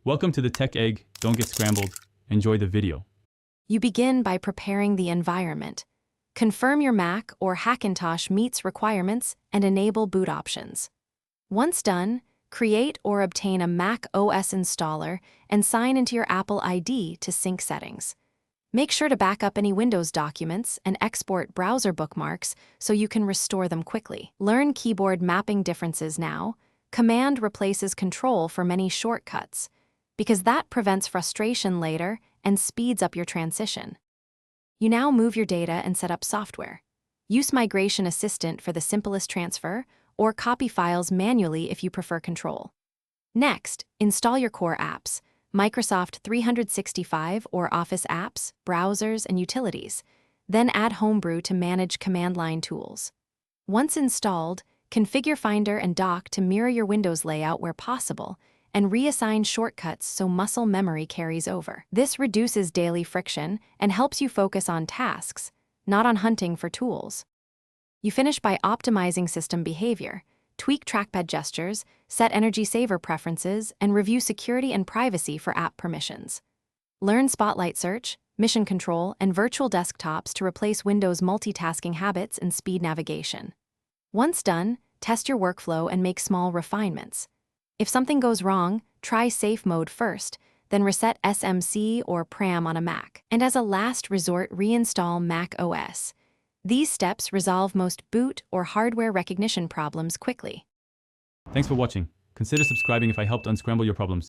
Welcome to the Tech Egg. Don't get scrambled. Enjoy the video. You begin by preparing the environment. Confirm your Mac or Hackintosh meets requirements and enable boot options. Once done, create or obtain a Mac OS installer and sign into your Apple ID to sync settings. Make sure to back up any Windows documents and export browser bookmarks so you can restore them quickly. Learn keyboard mapping differences now. Command replaces Control for many shortcuts, because that prevents frustration later and speeds up your transition. You now move your data and set up software. Use Migration Assistant for the simplest transfer, or copy files manually if you prefer Control. Next, install your core apps, Microsoft 365 or Office apps, browsers, and utilities. Then add Homebrew to manage command line tools. Once installed, configure Finder and Dock to mirror your Windows layout where possible, and reassign shortcuts so muscle memory carries over. This reduces daily friction and helps you focus on tasks, not on hunting for tools. You finish by optimizing system behavior, tweak trackpad gestures, set energy saver preferences, and review security and privacy for app permissions. Learn Spotlight Search, Mission Control, and virtual desktops to replace Windows multitasking habits and speed navigation. Once done, test your workflow and make small refinements. If something goes wrong, try Safe Mode first, then reset SMC or PRAM on a Mac. And as a last resort, reinstall Mac OS. These steps resolve most boot or hardware recognition problems quickly. Thanks for watching. Consider subscribing if I helped unscramble your problems.